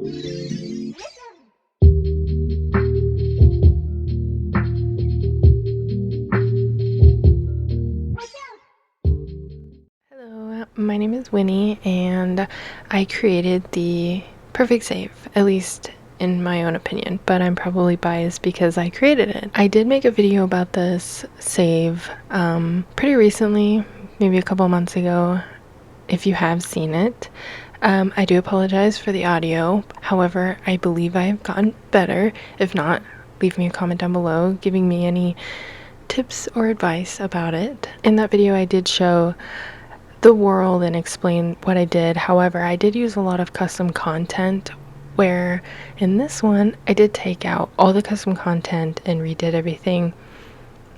Hello, my name is Winnie, and I created the perfect save, at least in my own opinion, but I'm probably biased because I created it. I did make a video about this save pretty recently, maybe a couple months ago, if you have seen it. I do apologize for the audio. However, I believe I have gotten better. If not, leave me a comment down below giving me any tips or advice about it. In that video, I did show the world and explain what I did. However, I did use a lot of custom content, where in this one I did take out all the custom content and redid everything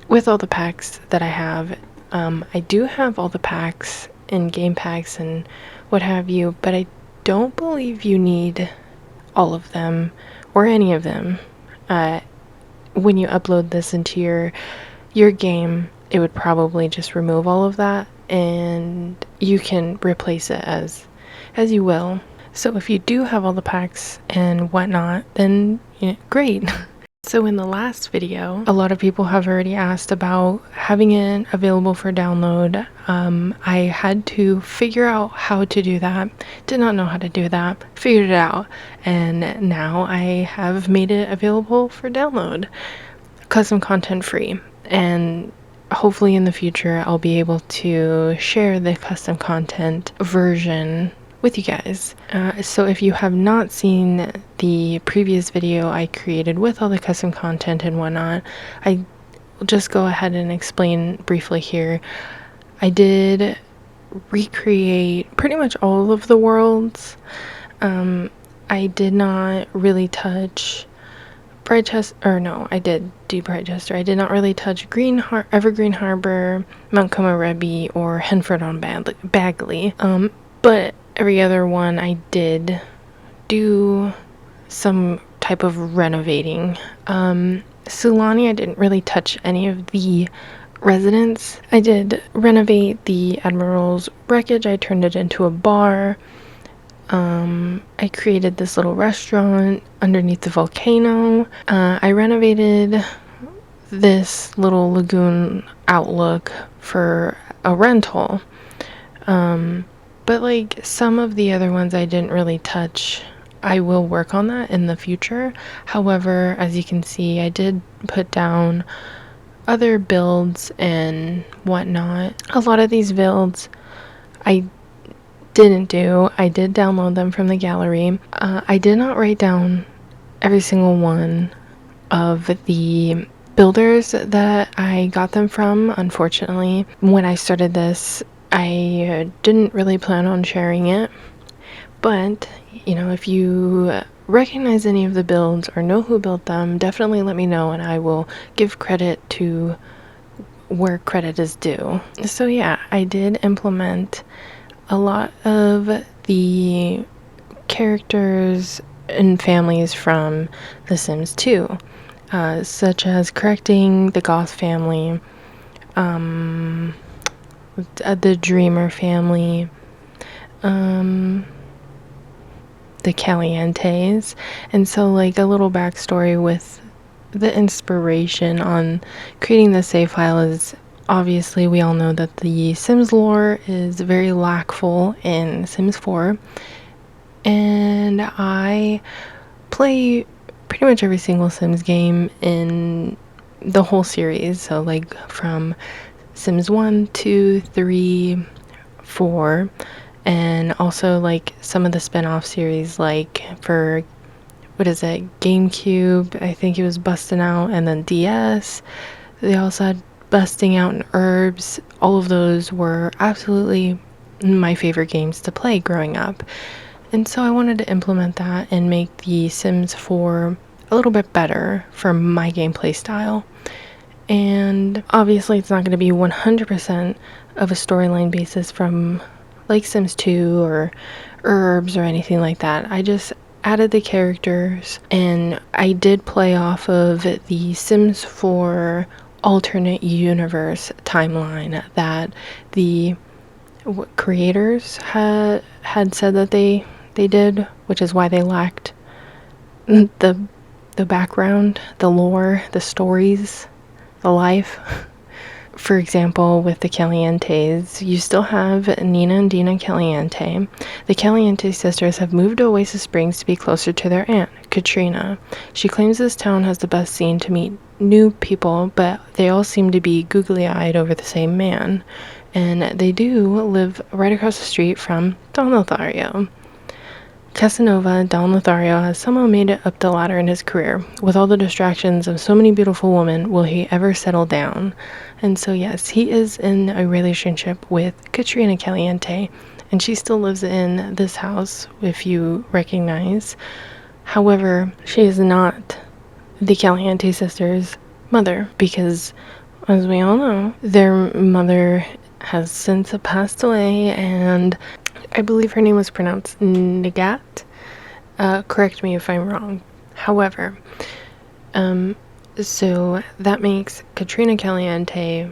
with all the packs that I have. I do have all the packs and game packs and what have you, but I don't believe you need all of them or any of them. When you upload this into your game, it would probably just remove all of that, and you can replace it as you will. So if you do have all the packs and whatnot, then great. So in the last video, a lot of people have already asked about having it available for download. I had to figure out how to do that. Did not know how to do that. Figured it out, and now I have made it available for download, custom content free, and hopefully in the future I'll be able to share the custom content version with you guys. So if you have not seen the previous video I created with all the custom content and whatnot, I will just go ahead and explain briefly here. I did recreate pretty much all of the worlds. I did not really touch I did do Brightchester. I did not really touch Evergreen Harbor, Mount Komorebi, or Henford on Bagley. But every other one I did do some type of renovating. Sulani, I didn't really touch any of the residents. I did renovate the Admiral's wreckage. I turned it into a bar. I created this little restaurant underneath the volcano. I renovated this little lagoon outlook for a rental. But like some of the other ones I didn't really touch. I will work on that in the future. However, as you can see, I did put down other builds and whatnot. A lot of these builds I didn't do. I did download them from the gallery. I did not write down every single one of the builders that I got them from, unfortunately. When I started this, I didn't really plan on sharing it, but if you recognize any of the builds or know who built them, definitely let me know and I will give credit to where credit is due. So yeah, I did implement a lot of the characters and families from The Sims 2, such as correcting the Goth family, the Dreamer family, the Calientes, and so like a little backstory with the inspiration on creating the save file is, obviously we all know that the Sims lore is very lackful in Sims 4, and I play pretty much every single Sims game in the whole series, so like from Sims 1, 2, 3, 4, and also like some of the spin-off series, like for GameCube, I think it was Bustin' Out, and then DS, they also had Busting Out and Herbs. All of those were absolutely my favorite games to play growing up, and so I wanted to implement that and make the Sims 4 a little bit better for my gameplay style. And obviously it's not going to be 100% of a storyline basis from like Sims 2 or Herbs or anything like that. I just added the characters, and I did play off of the Sims 4 alternate universe timeline that the creators had said that they did, which is why they lacked the background, the lore, the stories, the life. For example, with the Calientes, you still have Nina and Dina Caliente. The Caliente sisters have moved to Oasis Springs to be closer to their aunt, Katrina. She claims this town has the best scene to meet new people, but they all seem to be googly-eyed over the same man. And they do live right across the street from Don Lothario. Casanova, Don Lothario, has somehow made it up the ladder in his career. With all the distractions of so many beautiful women, will he ever settle down? And so yes, he is in a relationship with Katrina Caliente, and she still lives in this house, if you recognize. However, she is not the Caliente sisters' mother, because, as we all know, their mother has since passed away, and I believe her name was pronounced Nagat. Correct me if I'm wrong. However, so that makes Katrina Caliente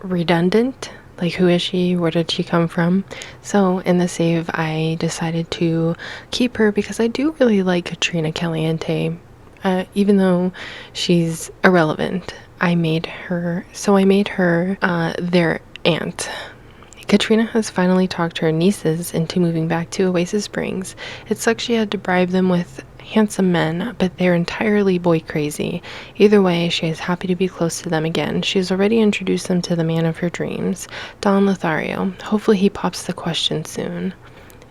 redundant. Like, who is she? Where did she come from? So in the save, I decided to keep her because I do really like Katrina Caliente, even though she's irrelevant. I made her their aunt. Katrina has finally talked her nieces into moving back to Oasis Springs. It sucks she had to bribe them with handsome men, but they're entirely boy crazy. Either way, she is happy to be close to them again. She has already introduced them to the man of her dreams, Don Lothario. Hopefully he pops the question soon.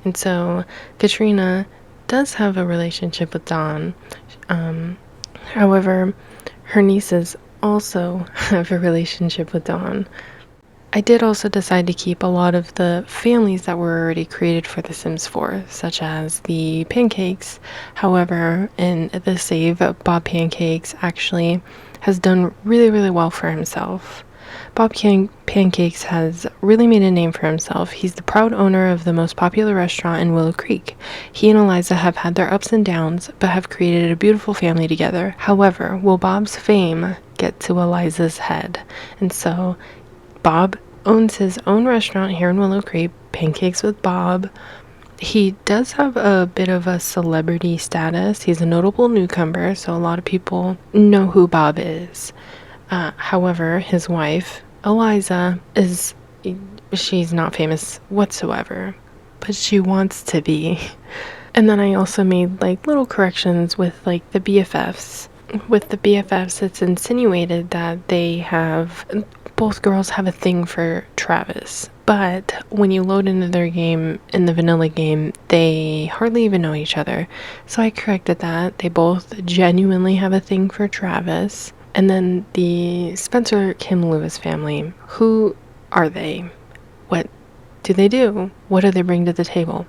And so Katrina does have a relationship with Don. However, her nieces also have a relationship with Don. I did also decide to keep a lot of the families that were already created for The Sims 4, such as the Pancakes. However, in the save, Bob Pancakes actually has done really, really well for himself. Bob Pancakes has really made a name for himself. He's the proud owner of the most popular restaurant in Willow Creek. He and Eliza have had their ups and downs, but have created a beautiful family together. However, will Bob's fame get to Eliza's head? And so Bob owns his own restaurant here in Willow Creek, Pancakes with Bob. He does have a bit of a celebrity status. He's a notable newcomer, so a lot of people know who Bob is. However, his wife, Eliza, she's not famous whatsoever, but she wants to be. And then I also made like little corrections with like the BFFs. With the BFFs, it's insinuated that both girls have a thing for Travis, but when you load into their game, in the vanilla game, they hardly even know each other. So I corrected that. They both genuinely have a thing for Travis. And then the Spencer Kim Lewis family, who are they? What do they do? What do they bring to the table?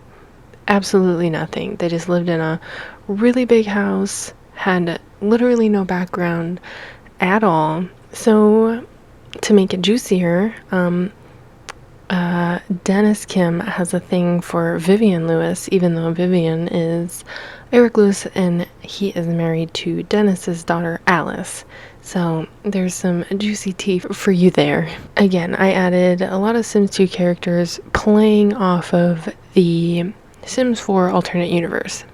Absolutely nothing. They just lived in a really big house, had literally no background at all. So to make it juicier, Dennis Kim has a thing for Vivian Lewis, even though Vivian is Eric Lewis and he is married to Dennis's daughter Alice. So there's some juicy tea for you there. Again, I added a lot of Sims 2 characters playing off of the Sims 4 alternate universe.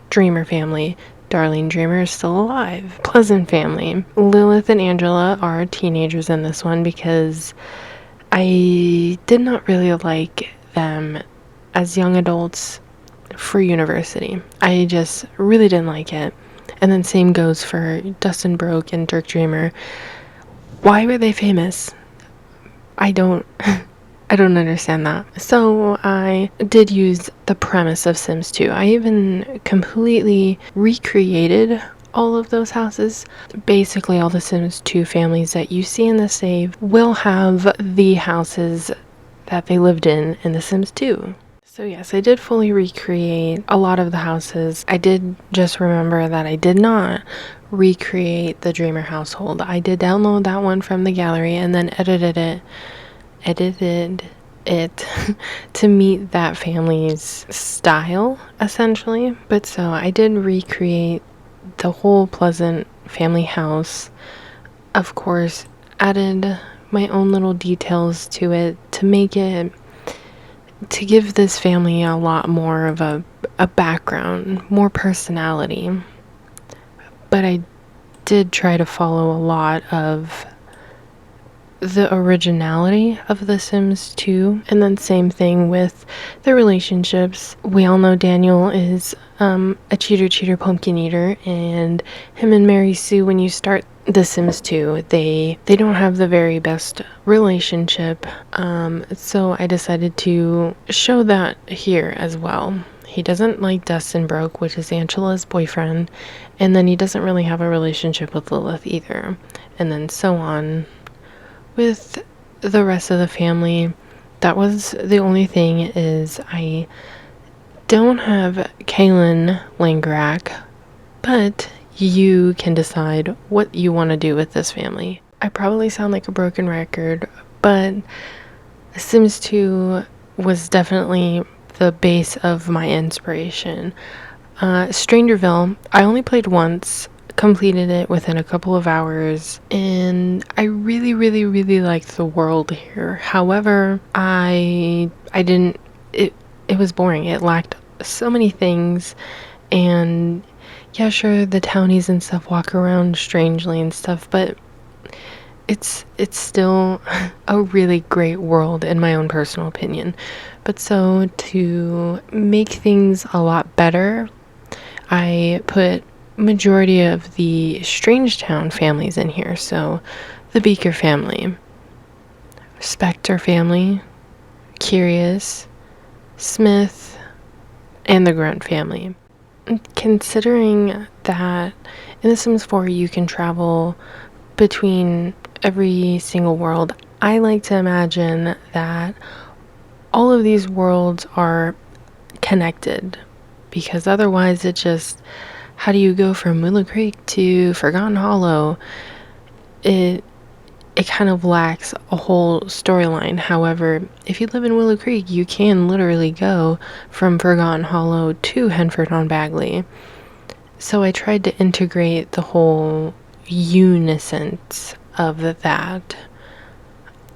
Dreamer family. Darlene Dreamer is still alive. Pleasant family. Lilith and Angela are teenagers in this one because I did not really like them as young adults for university. I just really didn't like it. And then same goes for Dustin Broke and Dirk Dreamer. Why were they famous? I don't understand that. So I did use the premise of Sims 2. I even completely recreated all of those houses. Basically, all the Sims 2 families that you see in the save will have the houses that they lived in The Sims 2. So yes, I did fully recreate a lot of the houses. I did just remember that I did not recreate the Dreamer household. I did download that one from the gallery and then edited it to meet that family's style, essentially. But so I did recreate the whole Pleasant family house. Of course, added my own little details to it to make it, to give this family a lot more of a a background, more personality. But I did try to follow a lot of the originality of The Sims 2. And then same thing with the relationships. We all know Daniel is a cheater pumpkin eater, and him and Mary Sue, when you start The Sims 2, they don't have the very best relationship. So I decided to show that here as well. He doesn't like Dustin Broke, which is Angela's boyfriend, and then he doesn't really have a relationship with Lilith either, and then so on with the rest of the family. That was the only thing, is I don't have Kaylin Landgraab, but you can decide what you want to do with this family. I probably sound like a broken record, but Sims 2 was definitely the base of my inspiration. Strangerville, I only played once, completed it within a couple of hours, and I really liked the world here. However, I didn't, it was boring. It lacked so many things, and yeah, sure, the townies and stuff walk around strangely and stuff, but it's still a really great world in my own personal opinion. But so to make things a lot better, I put majority of the Strangetown families in here. So the Beaker family, Spectre family, Curious, Smith, and the Grunt family. Considering that in The Sims 4 you can travel between every single world, I like to imagine that all of these worlds are connected, because otherwise it just, how do you go from Willow Creek to Forgotten Hollow? It kind of lacks a whole storyline. However, if you live in Willow Creek, you can literally go from Forgotten Hollow to Henford on Bagley. So I tried to integrate the whole unisons of that.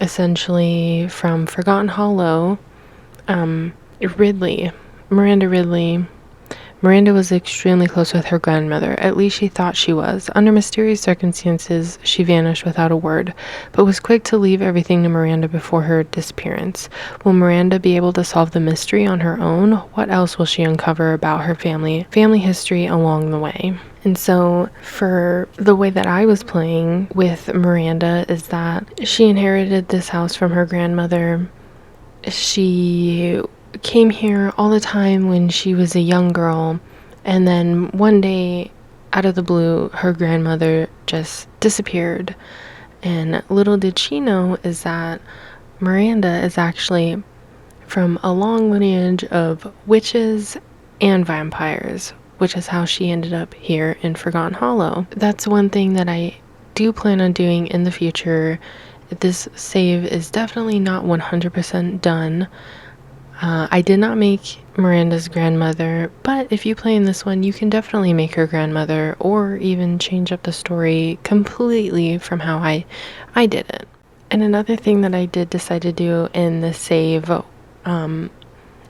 Essentially, from Forgotten Hollow, Miranda Ridley. Miranda was extremely close with her grandmother. At least she thought she was. Under mysterious circumstances, she vanished without a word, but was quick to leave everything to Miranda before her disappearance. Will Miranda be able to solve the mystery on her own? What else will she uncover about her family history along the way? And so for the way that I was playing with Miranda is that she inherited this house from her grandmother. She came here all the time when she was a young girl, and then one day, out of the blue, her grandmother just disappeared. And little did she know is that Miranda is actually from a long lineage of witches and vampires, which is how she ended up here in Forgotten Hollow. That's one thing that I do plan on doing in the future. This save is definitely not 100% done. I did not make Miranda's grandmother, but if you play in this one, you can definitely make her grandmother, or even change up the story completely from how I did it. And another thing that I did decide to do in the save,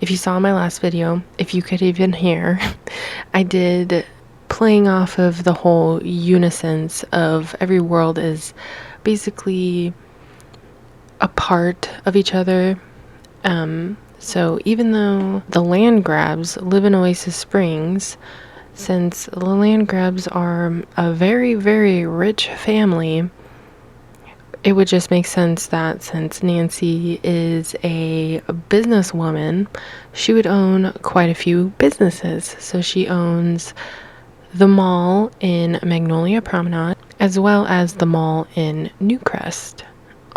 if you saw my last video, if you could even hear, I did, playing off of the whole unisons of every world is basically a part of each other. So even though the Landgraabs live in Oasis Springs, since the Landgraabs are a very rich family, it would just make sense that since Nancy is a businesswoman, she would own quite a few businesses. So she owns the mall in Magnolia Promenade, as well as the mall in Newcrest.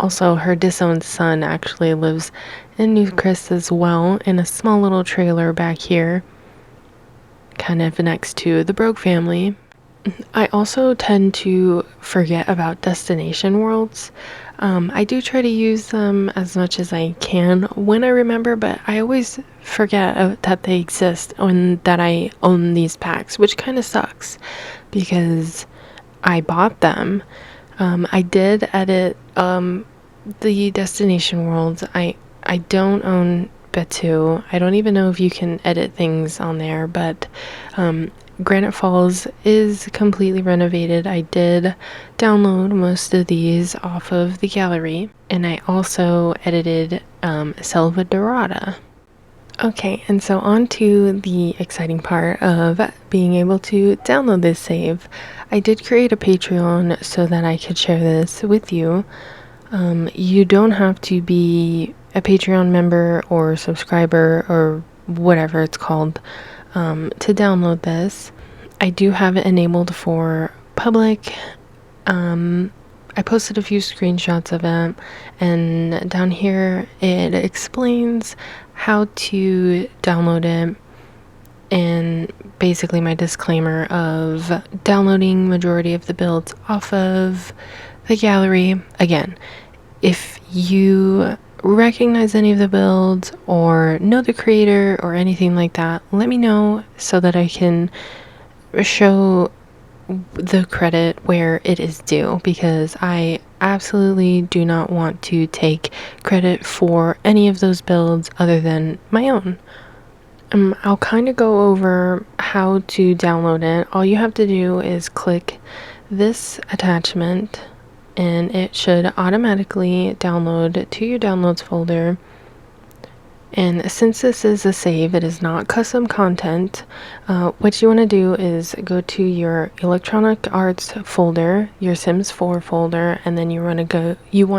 Also, her disowned son actually lives in Newcrest as well, in a small little trailer back here, kind of next to the Brogue family. I also tend to forget about destination worlds. I do try to use them as much as I can when I remember, but I always forget that they exist and that I own these packs, which kind of sucks because I bought them. I did edit the destination worlds. I don't own bet to. I don't even know if you can edit things on there, but Granite Falls is completely renovated. I did download most of these off of the gallery, and I also edited Selva Dorada. Okay, and so on to the exciting part of being able to download this save. I did create a Patreon so that I could share this with you. You don't have to be a Patreon member or subscriber or whatever it's called to download this. I do have it enabled for public. I posted a few screenshots of it, and down here it explains how to download it, and basically my disclaimer of downloading majority of the builds off of the gallery. Again, if you recognize any of the builds or know the creator or anything like that, let me know so that I can show the credit where it is due, because I absolutely do not want to take credit for any of those builds other than my own. I'll kind of go over how to download it. All you have to do is click this attachment and it should automatically download to your downloads folder. And since this is a save, it is not custom content. What you want to do is go to your Electronic Arts folder, your Sims 4 folder, and then you want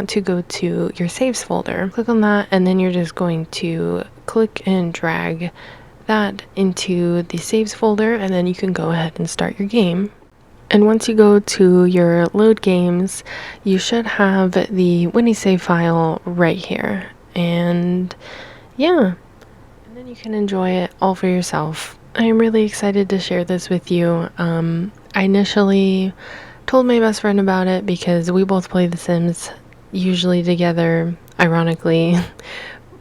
to go to your saves folder. Click on that, and then you're just going to click and drag that into the saves folder, and then you can go ahead and start your game. And once you go to your load games, you should have the Winnie save file right here. And yeah, and then you can enjoy it all for yourself. I am really excited to share this with you. I initially told my best friend about it because we both play The Sims usually together, ironically.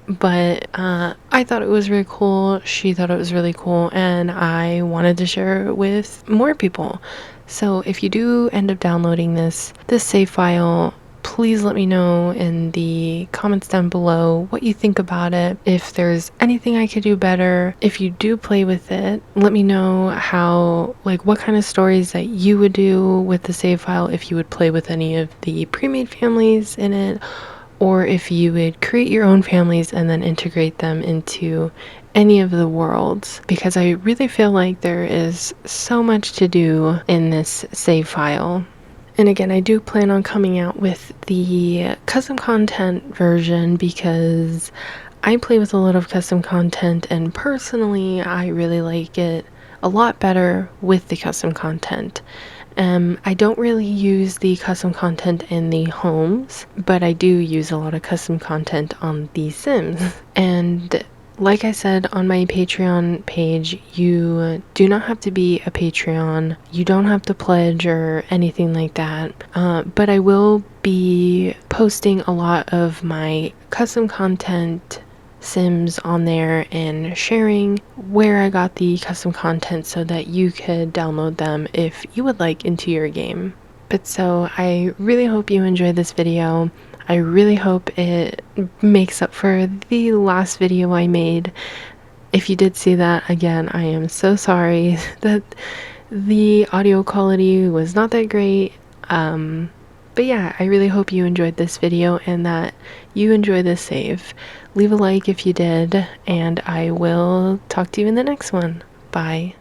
But I thought it was really cool, she thought it was really cool, and I wanted to share it with more people. So if you do end up downloading this save file, please let me know in the comments down below what you think about it. If there's anything I could do better, if you do play with it, let me know what kind of stories that you would do with the save file, if you would play with any of the pre-made families in it, or if you would create your own families and then integrate them into any of the worlds, because I really feel like there is so much to do in this save file. And again, I do plan on coming out with the custom content version because I play with a lot of custom content, and personally I really like it a lot better with the custom content. I don't really use the custom content in the homes, but I do use a lot of custom content on the Sims. And like I said on my Patreon page, you do not have to be a Patreon. You don't have to pledge or anything like that. But I will be posting a lot of my custom content Sims on there and sharing where I got the custom content so that you could download them if you would like into your game. But so I really hope you enjoyed this video. I really hope it makes up for the last video I made. If you did see that, again, I am so sorry that the audio quality was not that great. But yeah, I really hope you enjoyed this video and that you enjoy this save. Leave a like if you did, and I will talk to you in the next one. Bye.